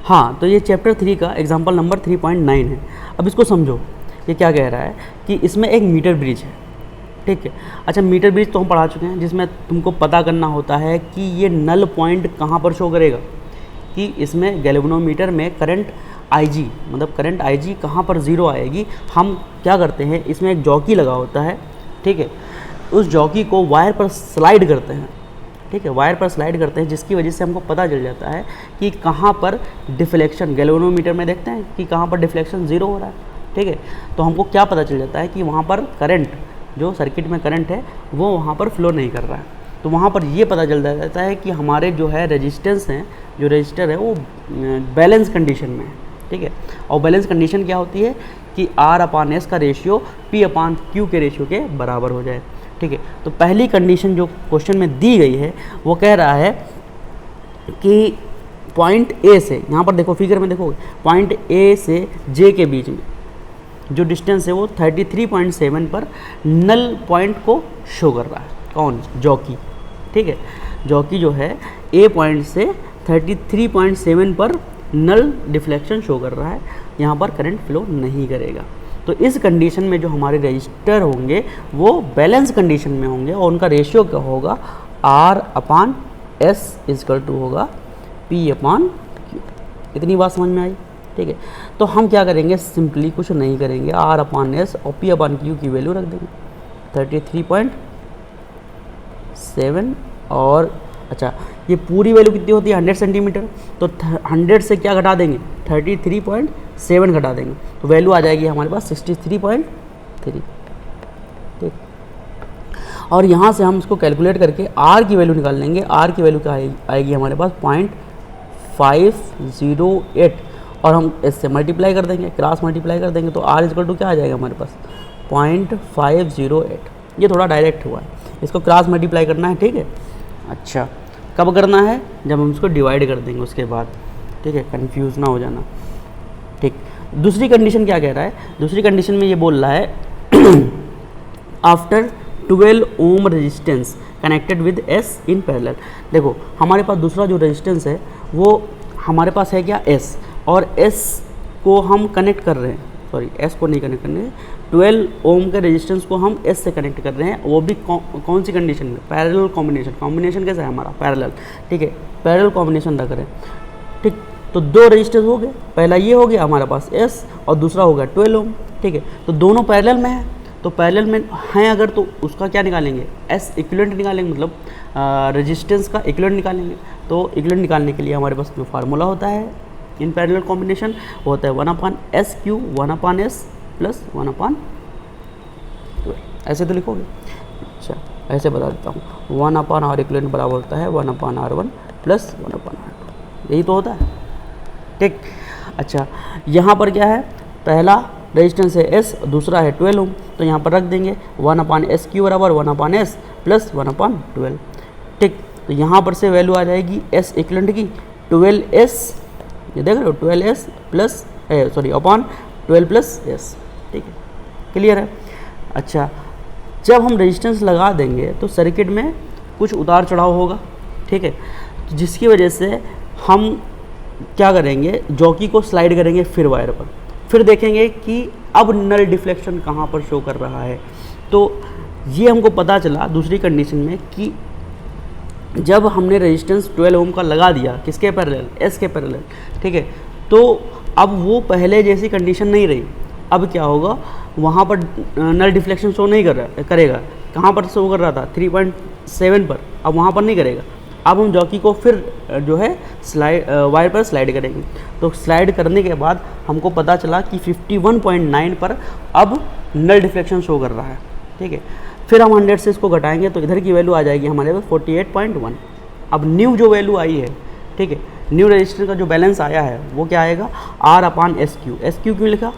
हाँ, तो ये चैप्टर 3 का एग्जाम्पल नंबर 3.9 है। अब इसको समझो, ये क्या कह रहा है कि इसमें एक मीटर ब्रिज है, ठीक है। अच्छा, मीटर ब्रिज तो हम पढ़ा चुके हैं, जिसमें तुमको पता करना होता है कि ये नल पॉइंट कहाँ पर शो करेगा, कि इसमें गैल्वेनोमीटर में करंट IG, मतलब करंट IG कहाँ पर ज़ीरो आएगी। हम क्या करते हैं, इसमें एक जॉकी लगा होता है, ठीक है, उस जॉकी को वायर पर स्लाइड करते हैं, ठीक है, वायर पर स्लाइड करते हैं, जिसकी वजह से हमको पता चल जाता है कि कहाँ पर डिफ्लेक्शन, गैल्वेनोमीटर में देखते हैं कि कहाँ पर डिफ्लेक्शन ज़ीरो हो रहा है, ठीक है। तो हमको क्या पता चल जाता है कि वहाँ पर करंट, जो सर्किट में करंट है वो वहाँ पर फ्लो नहीं कर रहा है। तो वहाँ पर ये पता चल जाता है कि हमारे जो है रेजिस्टेंस हैं, जो रजिस्टर है वो बैलेंस कंडीशन में है, ठीक है। और बैलेंस कंडीशन क्या होती है कि R/S का रेशियो P/Q के रेशियो के बराबर हो जाए, ठीक है। तो पहली कंडीशन जो क्वेश्चन में दी गई है वो कह रहा है कि पॉइंट A से, यहाँ पर देखो फिगर में देखोगे, पॉइंट A से J के बीच में जो डिस्टेंस है वो 33.7 पर नल पॉइंट को शो कर रहा है। कौन? जॉकी, ठीक है। जॉकी जो है A पॉइंट से 33.7 पर नल डिफ्लेक्शन शो कर रहा है, यहाँ पर करंट फ्लो नहीं करेगा। तो इस कंडीशन में जो हमारे रजिस्टर होंगे वो बैलेंस कंडीशन में होंगे और उनका रेशियो क्या होगा, R/S इजकल टू होगा P/Q। इतनी बात समझ में आई, ठीक है। तो हम क्या करेंगे, सिंपली कुछ नहीं करेंगे, R/S और P/Q की वैल्यू रख देंगे 33.7 और अच्छा ये पूरी वैल्यू कितनी होती है 100 सेंटीमीटर, तो 100 से क्या घटा देंगे 33.7 घटा देंगे, तो वैल्यू आ जाएगी हमारे पास 63.3, ठीक। और यहाँ से हम इसको कैलकुलेट करके R की वैल्यू निकाल लेंगे। R की वैल्यू क्या आएगी हमारे पास 0.508 और हम इससे मल्टीप्लाई कर देंगे, क्रॉस मल्टीप्लाई कर देंगे, तो R इक्वल टू क्या आ जाएगा हमारे पास 0.508। ये थोड़ा डायरेक्ट हुआ है, इसको क्रॉस मल्टीप्लाई करना है, ठीक है। अच्छा, कब करना है, जब हम इसको डिवाइड कर देंगे उसके बाद, ठीक है, कंफ्यूज ना हो जाना, ठीक। दूसरी कंडीशन क्या कह रहा है, दूसरी कंडीशन में ये बोल रहा है after 12 ohm resistance connected with S in parallel. देखो हमारे पास दूसरा जो रेजिस्टेंस है वो हमारे पास है क्या S, और S को हम कनेक्ट कर रहे हैं, सॉरी S को नहीं कनेक्ट कर रहे हैं, 12 ओम के रेजिस्टेंस को हम S से कनेक्ट कर रहे हैं, वो भी कौन सी कंडीशन में, पैरेलल कॉम्बिनेशन। कॉम्बिनेशन कैसा है हमारा, पैरेलल, ठीक है, पैरेलल कॉम्बिनेशन रख रहे हैं, ठीक। तो दो रेजिस्टेंस हो गए, पहला ये हो गया हमारे पास S और दूसरा हो गया 12 ओम, ठीक है। तो दोनों पैरेलल में है, तो पैरेलल में हैं अगर तो उसका क्या निकालेंगे, S इक्विवेलेंट निकालेंगे, मतलब रेजिस्टेंस का इक्विवेलेंट निकालेंगे। तो इक्विवेलेंट निकालने के लिए हमारे पास जो फार्मूला होता है इन पैरेलल कॉम्बिनेशन वो होता है 1/SQ 1/S प्लस 1/12। ऐसे तो लिखोगे, अच्छा ऐसे बता देता हूँ, 1/R इक्विवेलेंट बराबर होता है 1/R1 प्लस 1/R2, यही तो होता है, ठीक। अच्छा, यहाँ पर क्या है, पहला रेजिस्टेंस है S, दूसरा है 12 ओम, तो यहाँ पर रख देंगे 1/SQ बराबर 1/S प्लस 1/12, ठीक। तो यहाँ पर से वैल्यू आ जाएगी S इक्विवेलेंट की 12S, ये देख रहे हो 12S plus sorry upon 12 plus S, ठीक है, क्लियर है। अच्छा, जब हम रेजिस्टेंस लगा देंगे तो सर्किट में कुछ उतार चढ़ाव होगा, ठीक है, तो जिसकी वजह से हम क्या करेंगे, जॉकी को स्लाइड करेंगे फिर वायर पर, फिर देखेंगे कि अब नल डिफ्लेक्शन कहाँ पर शो कर रहा है। तो ये हमको पता चला दूसरी कंडीशन में कि जब हमने रेजिस्टेंस 12 ओम का लगा दिया किसके पैरेलल, S के पैरेलल, ठीक है, तो अब वो पहले जैसी कंडीशन नहीं रही। अब क्या होगा, वहाँ पर नल डिफ्लेक्शन शो नहीं करेगा, कहाँ पर शो कर रहा था 3.7 पर, अब वहाँ पर नहीं करेगा। अब हम जॉकी को फिर जो है स्लाइड वायर पर स्लाइड करेंगे, तो स्लाइड करने के बाद हमको पता चला कि 51.9 पर अब नल डिफ्लेक्शन शो कर रहा है, ठीक है। फिर हम 100 से इसको घटाएंगे तो इधर की वैल्यू आ जाएगी हमारे पास 48.1। अब न्यू जो वैल्यू आई है, ठीक है, न्यू रजिस्टर का जो बैलेंस आया है वो क्या आएगा, R/SQ। SQ क्यों लिखा,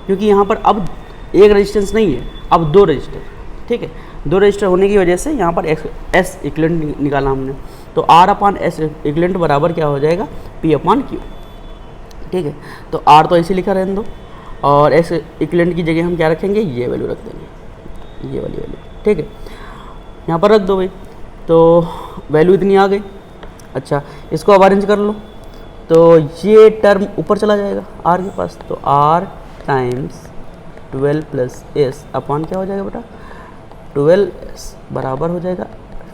क्योंकि यहाँ पर अब एक रेजिस्टेंस नहीं है, अब दो रजिस्टर, ठीक है, दो रजिस्टर होने की वजह से यहाँ पर S इक्विवेलेंट निकाला हमने, तो R/S इक्विवेलेंट बराबर क्या हो जाएगा P/Q, ठीक है। तो R तो ऐसे लिखा रहने दो और S इक्विवेलेंट की जगह हम क्या रखेंगे, ये वैल्यू रख देंगे, ये वाली वैल्यू, ठीक है, यहाँ पर रख दो भाई। तो वैल्यू इतनी आ गई। अच्छा, इसको अब अरेंज कर लो, तो ये टर्म ऊपर चला जाएगा आर के पास, तो R times 12 plus S upon क्या हो जाएगा बेटा 12s बराबर हो जाएगा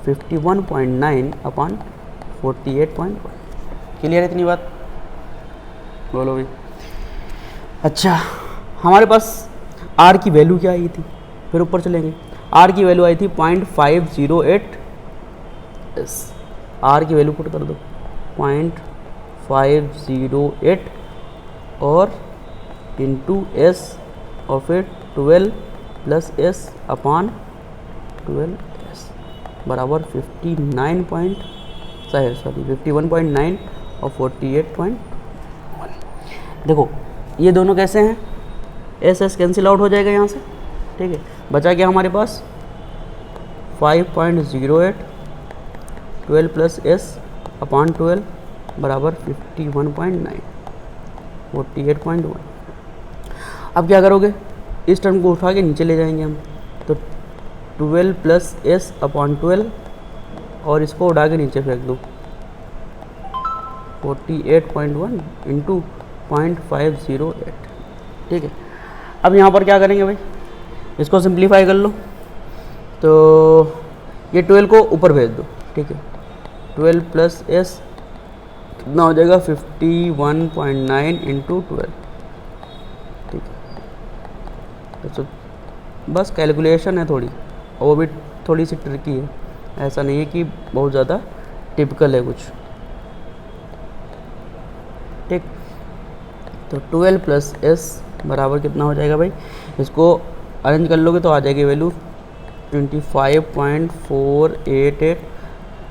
51.9 अपॉन 48.1। क्लियर है इतनी बात? बोलो भाई। अच्छा, हमारे पास आर की वैल्यू क्या आई थी, फिर ऊपर चलेंगे। आर की वैल्यू आई थी 0.508 एस। आर की वैल्यू पुट कर दो 0.508 और इंटू एस और फिर 12 प्लस एस अपॉन 12s बराबर 51.9 और 48.1। देखो ये दोनों कैसे हैं, एस एस कैंसिल आउट हो जाएगा यहाँ से, ठीक है। बचा क्या हमारे पास 5.08 12 प्लस एस अपॉन 12 बराबर 51.9 48.1। अब क्या करोगे, इस टर्म को उठा के नीचे ले जाएंगे हम, तो 12 प्लस एस अपॉन 12 और इसको उठा के नीचे फेंक दो 48.1 इंटू 0.508, ठीक है। अब यहाँ पर क्या करेंगे भाई, इसको सिंप्लीफाई कर लो, तो ये 12 को ऊपर भेज दो, ठीक है। 12 प्लस एस कितना हो जाएगा 51.9 इंटू 12, ठीक है। तो बस कैलकुलेशन है थोड़ी, और वो भी थोड़ी सी ट्रिकी है, ऐसा नहीं है कि बहुत ज़्यादा टिपिकल है कुछ, ठीक। तो 12 प्लस एस बराबर कितना हो जाएगा भाई, इसको अरेंज कर लोगे तो आ जाएगी वैल्यू 25.488,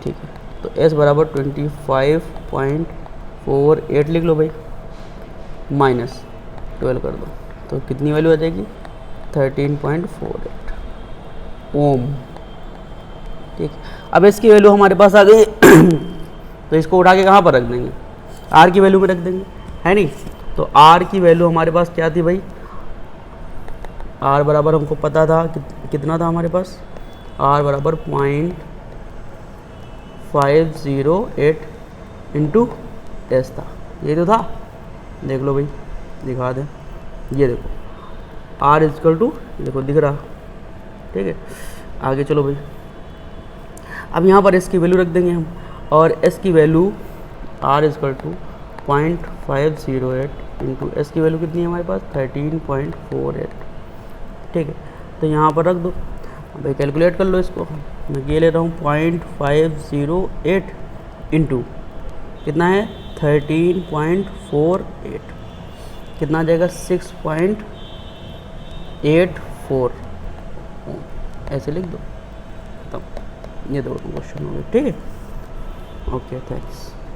ठीक है। तो एस बराबर 25.48 लिख लो भाई, माइनस 12 कर दो, तो कितनी वैल्यू आ जाएगी 13.48 ओम, ठीक। अब इसकी वैल्यू हमारे पास आ गई तो इसको उठा के कहाँ पर रख देंगे, आर की वैल्यू में रख देंगे, है नहीं। तो आर की वैल्यू हमारे पास क्या थी भाई, आर बराबर हमको पता था कितना था हमारे पास, आर बराबर 0.508 इंटू एस था, ये तो था, देख लो भाई, दिखा दें, ये देखो आर इजकल टू, देखो दिख रहा, ठीक है। आगे चलो भाई, अब यहाँ पर एस की वैल्यू रख देंगे हम, और एस की value R equal to 0.508 into S की वैल्यू कितनी है हमारे पास 13.48, ठीक है। तो यहाँ पर रख दो, भाई कैलकुलेट कर लो इसको, मैं ये ले रहा हूँ 0.508 इंटू कितना है 13.48, कितना आ जाएगा 6.84, ऐसे लिख दो, तब ये दो क्वेश्चन हो गए, ठीक है। Okay thanks.